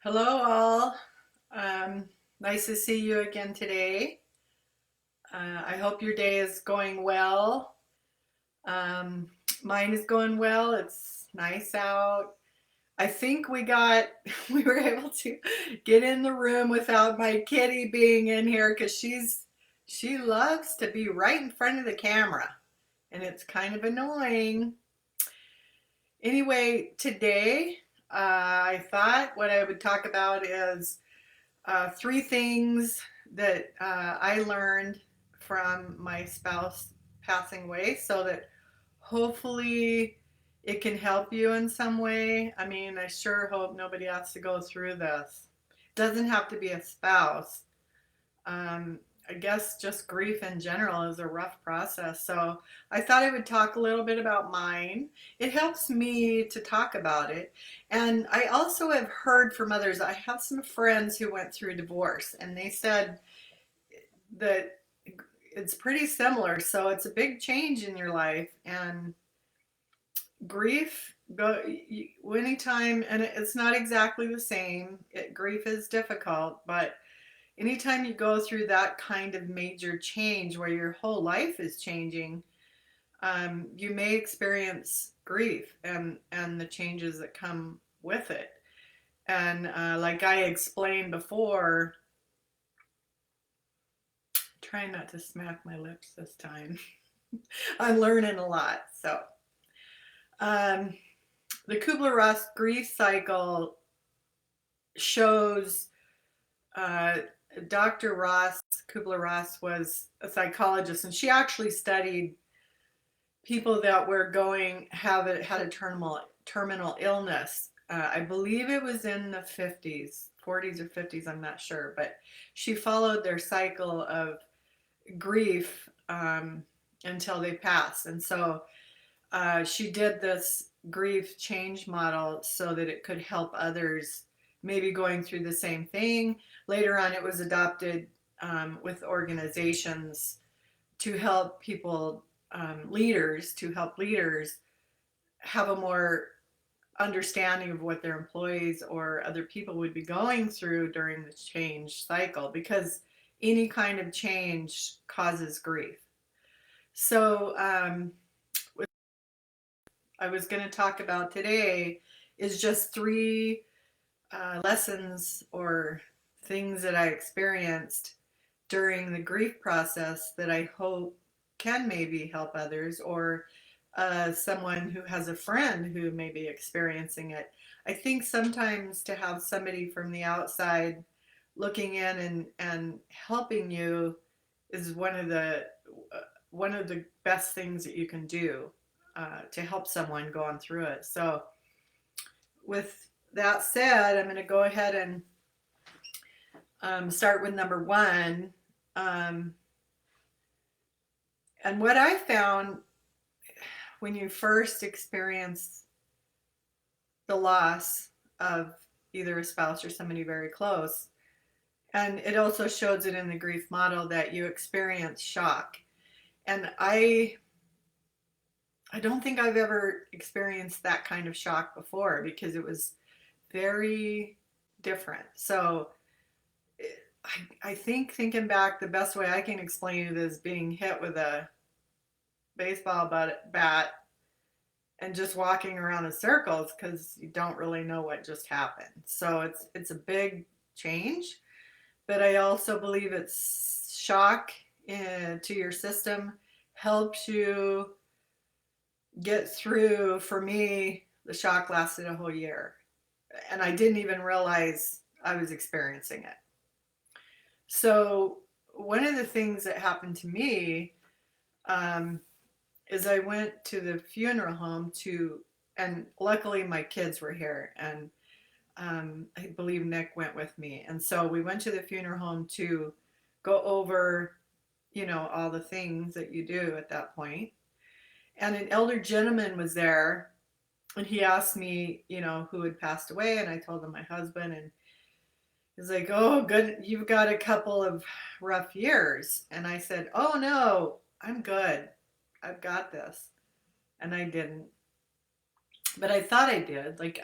Hello, all. Nice to see you again today. I hope your day is going well. Um, Mine is going well. It's nice out. I think we were able to get in the room without my kitty being in here because she loves to be right in front of the camera, and it's kind of annoying. Anyway, today I thought what I would talk about is three things that I learned from my spouse passing away so that hopefully it can help you in some way. I mean, I sure hope nobody has to go through this. It doesn't have to be a spouse. Um, I guess just grief in general is a rough process. So I thought I would talk a little bit about mine. It helps me to talk about it. And I also have heard from others. I have some friends who went through divorce and they said that it's pretty similar. So it's a big change in your life. And grief, go anytime, and it's not exactly the same. Grief is difficult, but anytime you go through that kind of major change where your whole life is changing, you may experience grief and the changes that come with it. And like I explained before, trying not to smack my lips this time. I'm learning a lot. So um, the Kubler-Ross grief cycle shows uh, Dr. Kubler-Ross was a psychologist, and she actually studied people that were going have it had a terminal illness. I believe it was in the 50s, 40s or 50s. I'm not sure, but she followed their cycle of grief until they passed, and so she did this grief change model so that it could help others maybe going through the same thing. Later on, it was adopted with organizations to help people, leaders, to help leaders have a more understanding of what their employees or other people would be going through during the change cycle, because any kind of change causes grief. So, what I was going to talk about today is just three lessons or things that I experienced during the grief process that I hope can maybe help others, or someone who has a friend who may be experiencing it. I think sometimes to have somebody from the outside looking in and helping you is one of the best things that you can do to help someone going through it. So, with that said, I'm going to go ahead and start with number one. Um, and what I found when you first experience the loss of either a spouse or somebody very close, and it also shows it in the grief model that you experience shock. And I don't think I've ever experienced that kind of shock before because it was very different. So I think thinking back, the best way I can explain it is being hit with a baseball bat and just walking around in circles because you don't really know what just happened. So it's a big change, but I also believe it's shock to your system helps you get through. For me, the shock lasted a whole year, and I didn't even realize I was experiencing it. So one of the things that happened to me um, is I went to the funeral home and luckily my kids were here, and I believe Nick went with me. And so we went to the funeral home to go over, all the things that you do at that point. And an elder gentleman was there, and he asked me, who had passed away, and I told him my husband, and he's like, "Oh, good, you've got a couple of rough years." And I said, "Oh no, I'm good. I've got this." And I didn't. But I thought I did. Like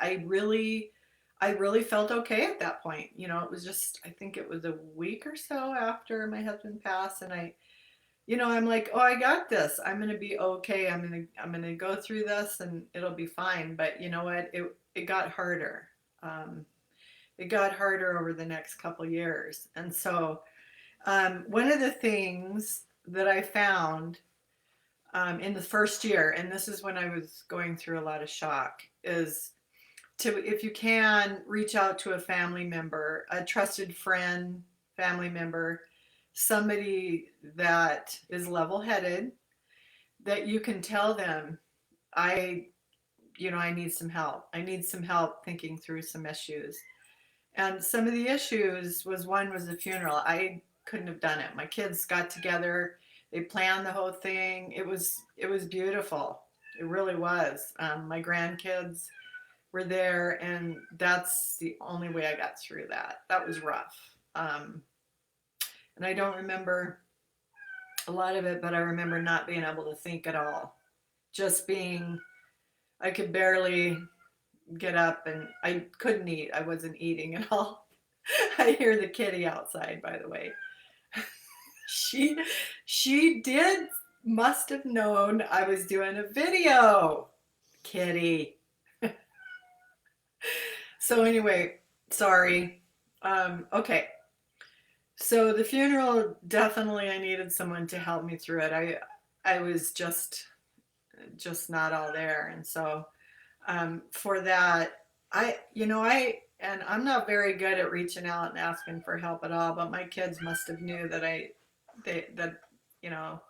I really felt okay at that point. You know, it was just, I think it was a week or so after my husband passed, and I'm like, oh, I got this. I'm gonna be okay. I'm gonna go through this, and it'll be fine. But you know what? It got harder. Um, it got harder over the next couple years, and so one of the things that I found in the first year, and this is when I was going through a lot of shock, is to, if you can, reach out to a family member, a trusted friend, family member, somebody that is level headed, that you can tell them, I, I need some help. I need some help thinking through some issues. And some of the issues was, one was the funeral. I couldn't have done it. My kids got together, they planned the whole thing. It was beautiful. It really was. My grandkids were there, and that's the only way I got through that. That was rough. And I don't remember a lot of it, but I remember not being able to think at all. Just being, I could barely get up, and I couldn't eat. I wasn't eating at all. I hear the kitty outside, by the way. She she did must have known I was doing a video. Kitty. So anyway, sorry. Okay. So the funeral, definitely I needed someone to help me through it. I was just not all there, and so for that, and I'm not very good at reaching out and asking for help at all. But my kids must have knew that that you know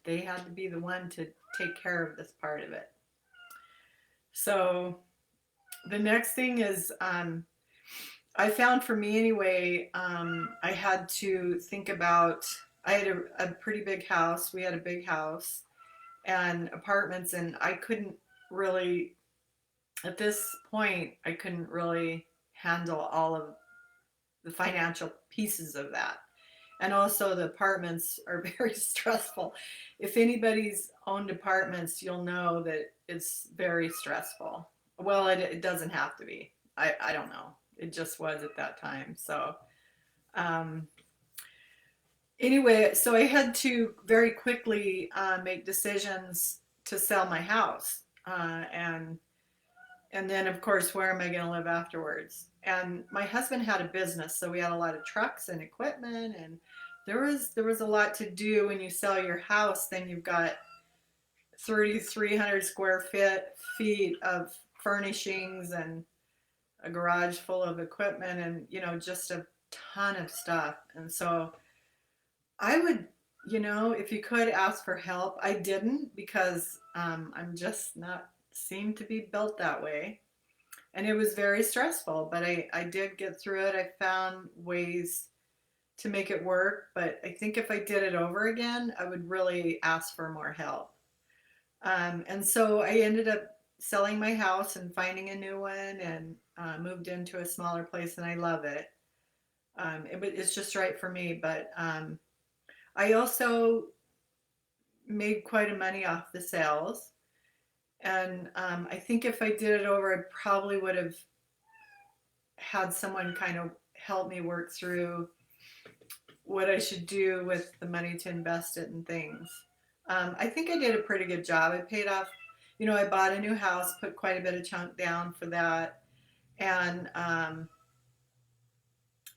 they had to be the one to take care of this part of it. So the next thing is, I found, for me anyway, I had to think about. I had a pretty big house. We had a big house and apartments, and I couldn't really, at this point, I couldn't really handle all of the financial pieces of that. And also, the apartments are very stressful. If anybody's owned apartments, you'll know that it's very stressful. Well, it doesn't have to be. I don't know. It just was at that time. So, um, anyway, so I had to very quickly make decisions to sell my house. And then, of course, where am I going to live afterwards? And my husband had a business, so we had a lot of trucks and equipment, and there was a lot to do when you sell your house. Then you've got 3,300 square feet of furnishings and a garage full of equipment, and just a ton of stuff. And so I would, if you could, ask for help. I didn't, because I'm just not seem to be built that way. And it was very stressful, but I did get through it. I found ways to make it work, but I think if I did it over again, I would really ask for more help. And so I ended up selling my house and finding a new one, and moved into a smaller place, and I love it. It's just right for me. But I also made quite a money off the sales. And I think if I did it over, I probably would have had someone kind of help me work through what I should do with the money to invest it in things. I think I did a pretty good job. I paid off, I bought a new house, put quite a bit of chunk down for that, and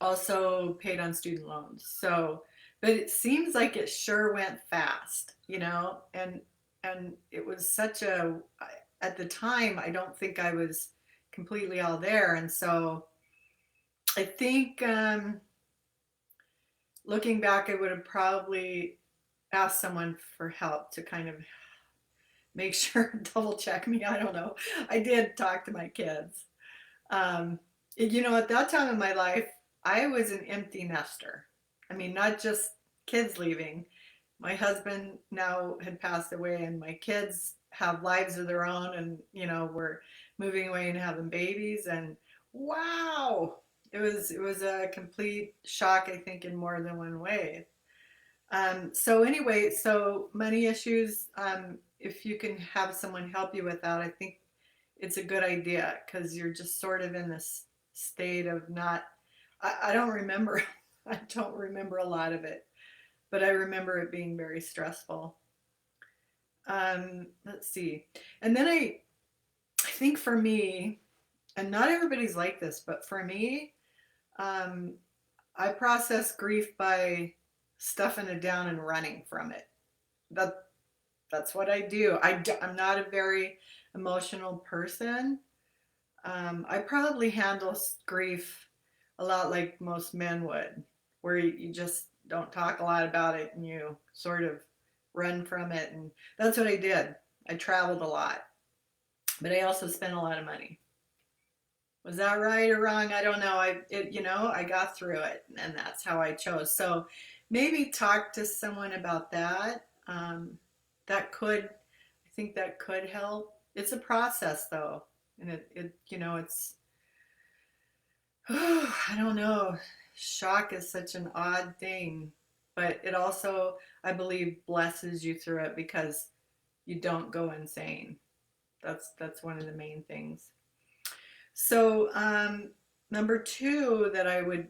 also paid on student loans. So, but it seems like it sure went fast, and it was such a, at the time, I don't think I was completely all there. And so I think, looking back, I would have probably asked someone for help to kind of make sure, double check me. I don't know. I did talk to my kids. At that time in my life, I was an empty nester. I mean, not just kids leaving. My husband now had passed away, and my kids have lives of their own, and we're moving away and having babies. And wow, it was a complete shock, I think, in more than one way. So anyway, so money issues, if you can have someone help you with that, I think it's a good idea, because you're just sort of in this state of not, I don't remember, I don't remember a lot of it, but I remember it being very stressful. Let's see. And then I think for me, and not everybody's like this, but for me, um, I process grief by stuffing it down and running from it. That that's what I do. I'm not a very emotional person. I probably handle grief a lot like most men would, where you just don't talk a lot about it and you sort of run from it. And that's what I did. I traveled a lot, but I also spent a lot of money. Was that right or wrong? I don't know. I got through it, and that's how I chose. So maybe talk to someone about that. That could, I think that could help. It's a process though, and it's I don't know. Shock is such an odd thing, but it also, I believe, blesses you through it because you don't go insane. That's one of the main things. So, number two that I would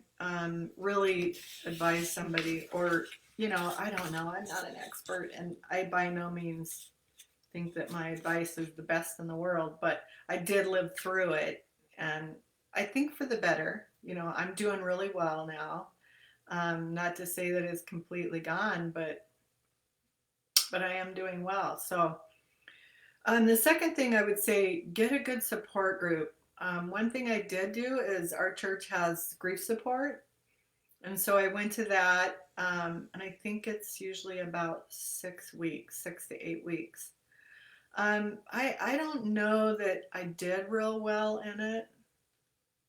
really advise somebody, or I don't know, I'm not an expert, and I by no means think that my advice is the best in the world, but I did live through it, and I think for the better. I'm doing really well now. Not to say that it's completely gone, but I am doing well. So, the second thing I would say, get a good support group. One thing I did do is our church has grief support, and so I went to that, and I think it's usually about 6 weeks, 6 to 8 weeks. I don't know that I did real well in it,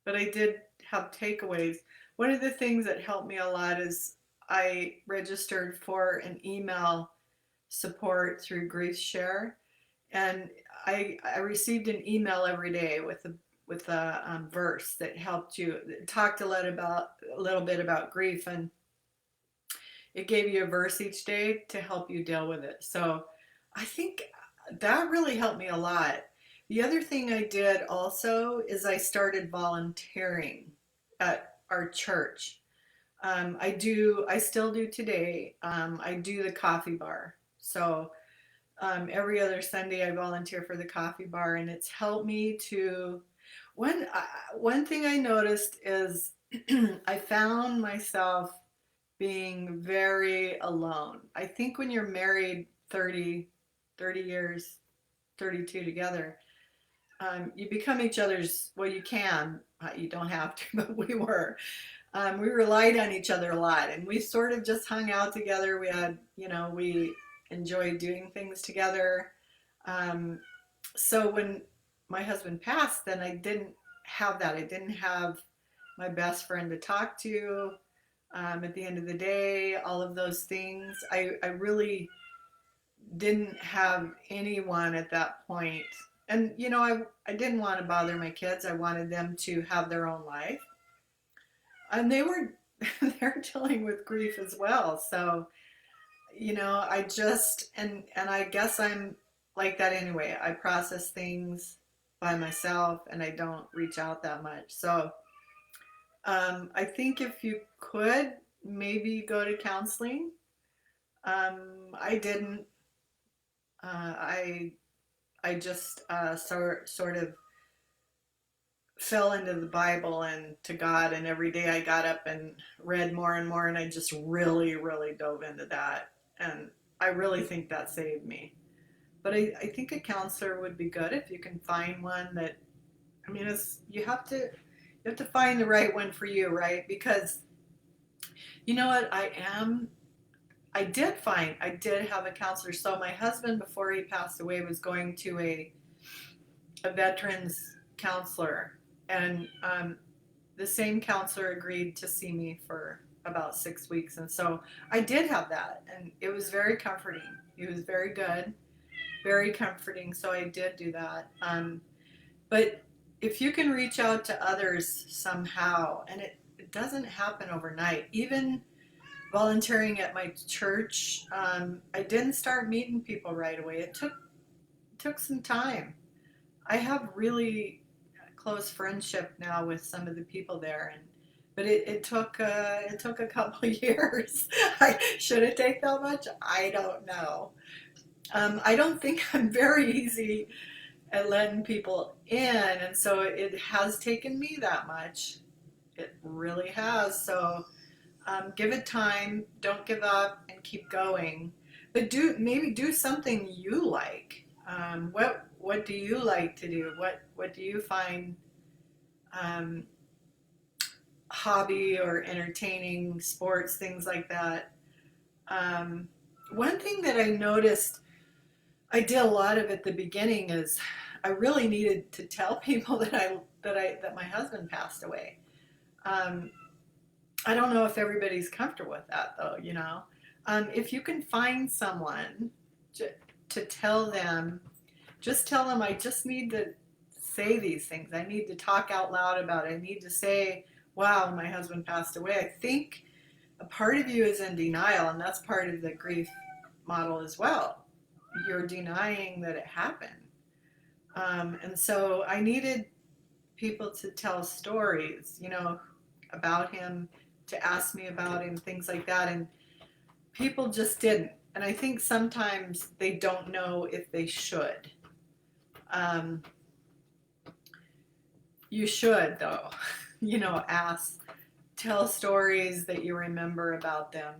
but I did have takeaways. One of the things that helped me a lot is I registered for an email support through Grief Share, and I received an email every day with a verse that helped you. It talked a little bit about grief, and it gave you a verse each day to help you deal with it. So I think that really helped me a lot. The other thing I did also is I started volunteering at our church. I still do today. I do the coffee bar. So every other Sunday, I volunteer for the coffee bar, and it's helped me to. One thing I noticed is I found myself being very alone. I think when you're married 30 years, 32 together, you become each other's, well, you can, you don't have to, but we were. We relied on each other a lot, and we sort of just hung out together. We enjoyed doing things together. Um, so when my husband passed, then I didn't have that. I didn't have my best friend to talk to. At the end of the day, all of those things. I really didn't have anyone at that point. And, I didn't want to bother my kids. I wanted them to have their own life. And they're dealing with grief as well. So, I just, and I guess I'm like that anyway. I process things by myself and I don't reach out that much. So, I think if you could maybe go to counseling. I didn't. I just sort of fell into the Bible and to God, and every day I got up and read more and more, and I just really, really dove into that, and I really think that saved me. But I think a counselor would be good if you can find one that. I mean, you have to find the right one for you, right? Because you know what, I did have a counselor. So my husband, before he passed away, was going to a veterans counselor, and the same counselor agreed to see me for about 6 weeks, and so I did have that, and it was very comforting. He was very good, very comforting. So I did do that. But if you can reach out to others somehow, and it doesn't happen overnight, even volunteering at my church, I didn't start meeting people right away. It took some time. I have really close friendship now with some of the people there, and but it took a couple years. Should it take that much? I don't know. I don't think I'm very easy at letting people in, and so it has taken me that much. It really has. So give it time. Don't give up, and keep going. But maybe do something you like. What do you like to do? What do you find um, hobby or entertaining, sports, things like that? Um, One thing that I noticed I did a lot of at the beginning is I really needed to tell people that my husband passed away. Um, I don't know if everybody's comfortable with that though, you know. If you can find someone to, to tell them, just tell them I just need to say these things. I need to talk out loud about it. I need to say, wow, my husband passed away. I think a part of you is in denial, and that's part of the grief model as well. You're denying that it happened. And so I needed people to tell stories, you know, about him, to ask me about him, things like that. And people just didn't. And I think sometimes they don't know if they should. Um, you should, though, you know, ask, tell stories that you remember about them,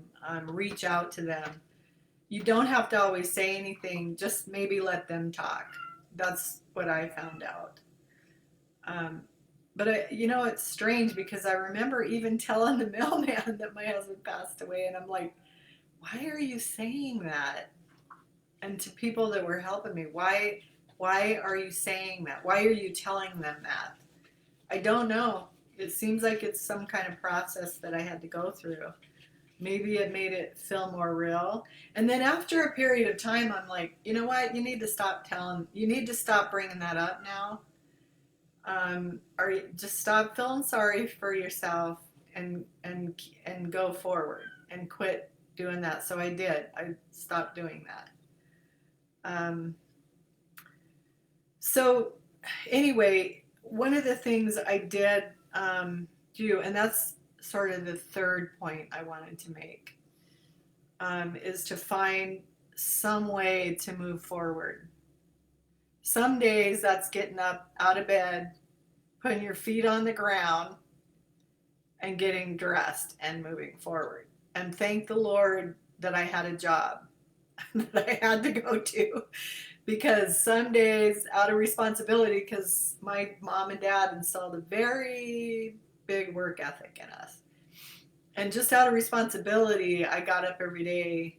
reach out to them. You don't have to always say anything, just maybe let them talk. That's what I found out. Um, but you know, it's strange because I remember even telling the mailman that my husband passed away, and I'm like, why are you saying that? And to people that were helping me, why are you saying that? Why are you telling them that? I don't know. It seems like it's some kind of process that I had to go through. Maybe it made it feel more real. And then after a period of time, I'm like, you know what? You need to stop bringing that up now. Or just stop feeling sorry for yourself and go forward and quit doing that. So I did. I stopped doing that. Um, so anyway, one of the things I did do, and that's sort of the third point I wanted to make, is to find some way to move forward. Some days that's getting up out of bed, putting your feet on the ground, and getting dressed and moving forward. And thank the Lord that I had a job that I had to go to, because some days out of responsibility, because my mom and dad installed a very big work ethic in us. And just out of responsibility, I got up every day,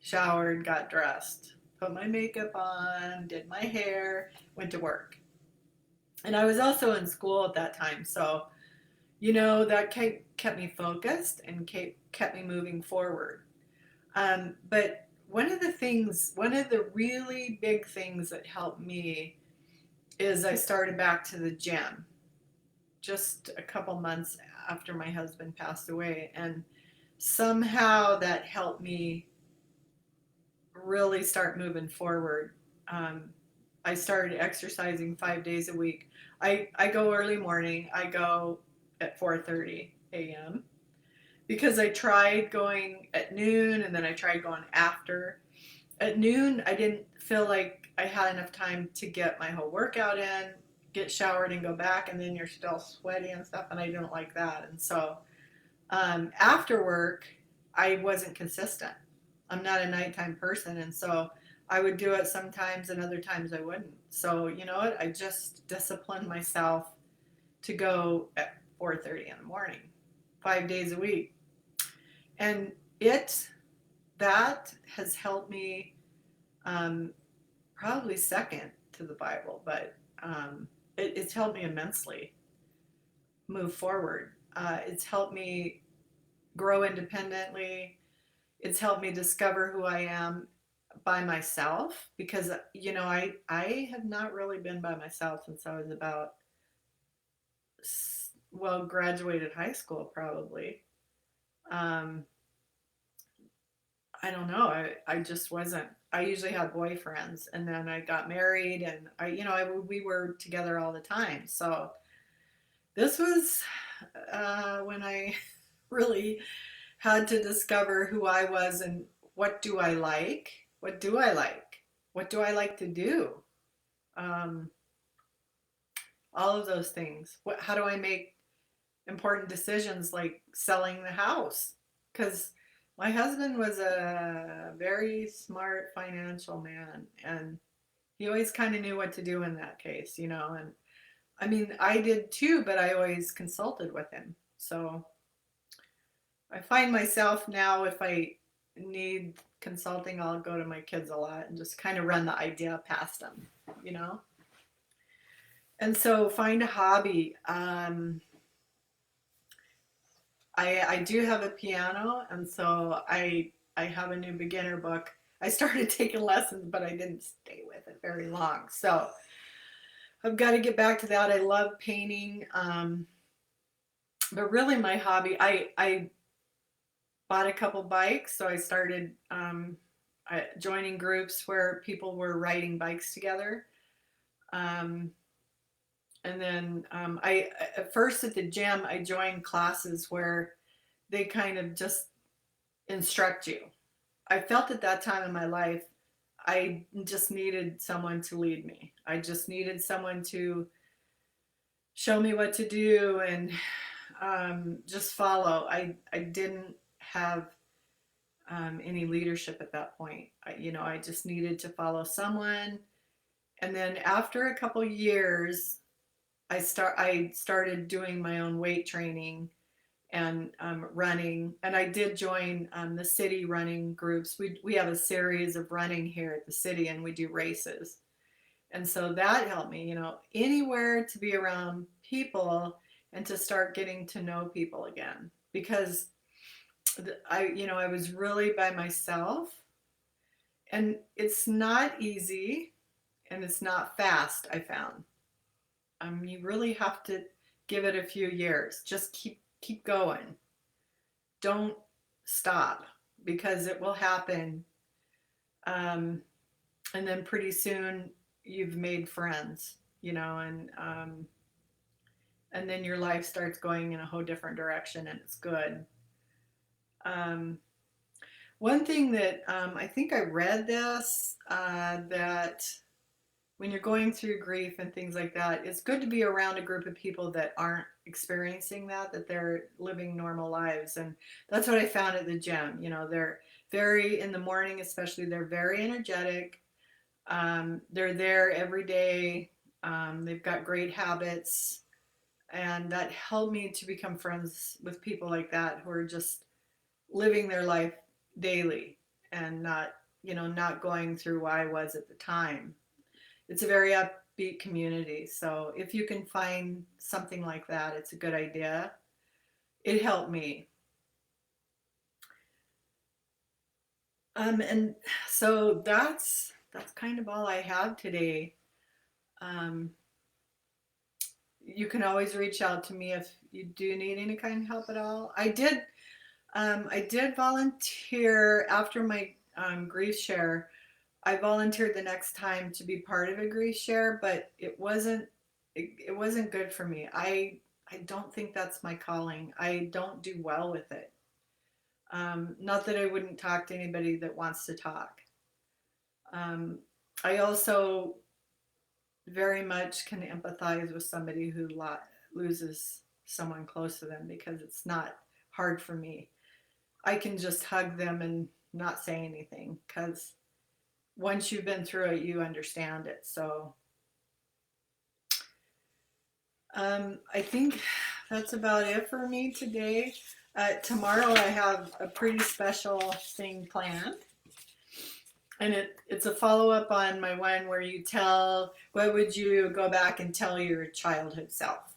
showered, got dressed, put my makeup on, did my hair, went to work. And I was also in school at that time. So, you know, that kept me focused and kept me moving forward. But one of the really big things that helped me is I started back to the gym just a couple months after my husband passed away. And somehow that helped me really start moving forward. Um, I started exercising 5 days a week. I go early morning. I go at 4:30 a.m. because I tried going at noon and then I tried going after. At noon, I didn't feel like I had enough time to get my whole workout in, get showered and go back, and then you're still sweaty and stuff, and I didn't like that. And so after work, I wasn't consistent. I'm not a nighttime person, and so I would do it sometimes and other times I wouldn't. So you know what? I just disciplined myself to go at 4:30 in the morning, 5 days a week, and that has helped me, um, probably second to the Bible, but it's helped me immensely move forward. It's helped me grow independently. It's helped me discover who I am by myself, because you know I have not really been by myself since I was about, well, graduated high school probably. um, I don't know. I just wasn't. I usually had boyfriends, and then I got married, and we were together all the time. So this was when I really had to discover who I was and what do I like? What do I like? What do I like to do? Um, all of those things. How do I make important decisions like selling the house? Because my husband was a very smart financial man, and he always kind of knew what to do in that case, And I mean, I did too, but I always consulted with him. So I find myself now, if I need consulting, I'll go to my kids a lot and just kind of run the idea past them, you know? And so find a hobby. I do have a piano, and so I have a new beginner book. I started taking lessons, but I didn't stay with it very long. So I've got to get back to that. I love painting, but really my hobby. I bought a couple bikes, so I started joining groups where people were riding bikes together. Um, and then I at first at the gym I joined classes where they kind of just instruct you. I felt at that time in my life I just needed someone to lead me. I just needed someone to show me what to do and just follow. I didn't have any leadership at that point. I just needed to follow someone. And then after a couple years, I started doing my own weight training and running. And I did join the city running groups. We have a series of running here at the city, and we do races. And so that helped me, anywhere to be around people and to start getting to know people again. Because I was really by myself, and it's not easy and it's not fast, I found. You really have to give it a few years. Just keep going. Don't stop, because it will happen. Um, and then pretty soon you've made friends, and then your life starts going in a whole different direction, and it's good. Um, One thing that I think I read this that when you're going through grief and things like that, it's good to be around a group of people that aren't experiencing that they're living normal lives. And that's what I found at the gym. They're very, in the morning especially, they're very energetic. They're there every day. They've got great habits. And that helped me to become friends with people like that who are just living their life daily and not going through what I was at the time. It's a very upbeat community. So if you can find something like that, it's a good idea. It helped me. And so that's kind of all I have today. Um, you can always reach out to me if you do need any kind of help at all. I did volunteer after my grief share. I volunteered the next time to be part of a grief share, but it wasn't good for me. I don't think that's my calling. I don't do well with it. Not that I wouldn't talk to anybody that wants to talk. Um, I also very much can empathize with somebody who loses someone close to them, because it's not hard for me. I can just hug them and not say anything, because once you've been through it, you understand it. So I think that's about it for me today. Tomorrow I have a pretty special thing planned. And it's a follow up on my one where you tell, what would you go back and tell your childhood self?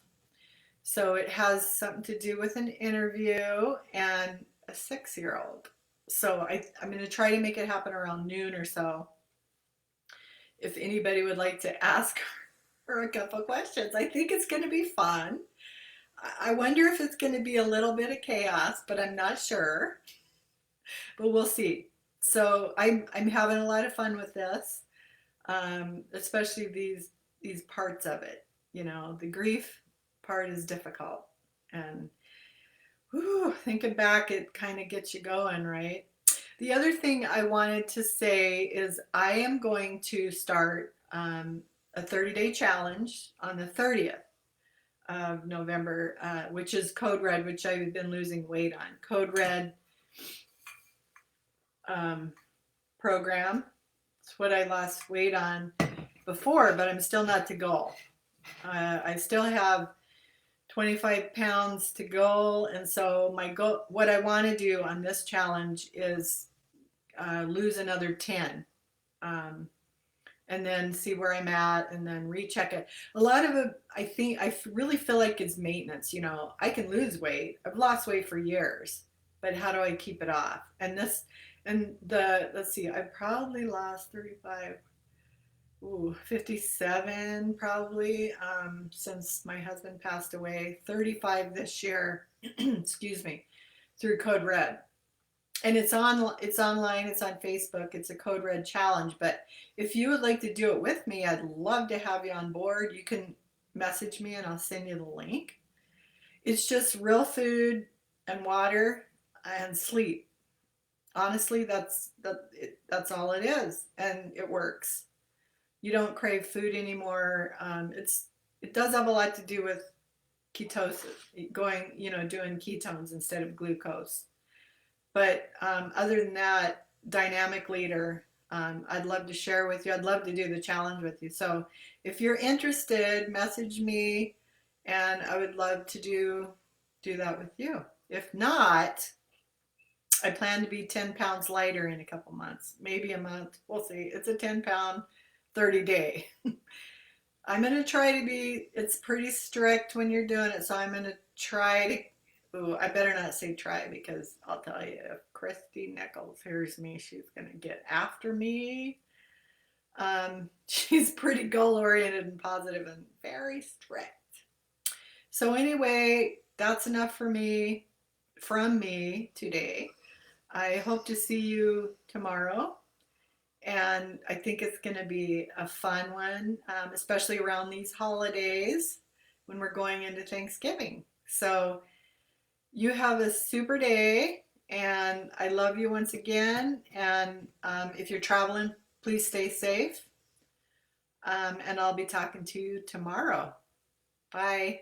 So it has something to do with an interview and a 6-year old. So I'm going to try to make it happen around noon or so. If anybody would like to ask her a couple questions, I think it's going to be fun. I wonder if it's going to be a little bit of chaos, but I'm not sure. But we'll see. So I'm having a lot of fun with this, especially these parts of it. You know, the grief part is difficult, and whew, thinking back, it kind of gets you going, right? The other thing I wanted to say is I am going to start a 30-day challenge on the 30th of November, which is Code Red, which I've been losing weight on. Code Red um, program. It's what I lost weight on before, but I'm still not to goal. I still have 25 pounds to go, and so my goal, what I want to do on this challenge is lose another 10, um, and then see where I'm at, and then recheck it. A lot of it, I think, really feel like it's maintenance. You know, I can lose weight. I've lost weight for years, but how do I keep it off? And this, and the let's see, I probably lost 35. Ooh, 57 probably, since my husband passed away. 35 this year, excuse me, through Code Red. And it's online, it's on Facebook, it's a Code Red challenge. But if you would like to do it with me, I'd love to have you on board. You can message me and I'll send you the link. It's just real food and water and sleep. Honestly, that's all it is, and it works. You don't crave food anymore. It does have a lot to do with ketosis, going, doing ketones instead of glucose. But other than that, dynamic leader, I'd love to share with you. I'd love to do the challenge with you. So if you're interested, message me, and I would love to do that with you. If not, I plan to be 10 pounds lighter in a couple months, maybe a month. We'll see. It's a 10-pound, 30-day. I'm going to try to be, it's pretty strict when you're doing it. So I'm going to try to, ooh, I better not say try, because I'll tell you, if Christy Nichols hears me, she's going to get after me. She's pretty goal oriented and positive and very strict. So anyway, that's enough for me, from me today. I hope to see you tomorrow. And I think it's going to be a fun one, especially around these holidays when we're going into Thanksgiving. So you have a super day, and I love you once again. And if you're traveling, please stay safe. And I'll be talking to you tomorrow. Bye.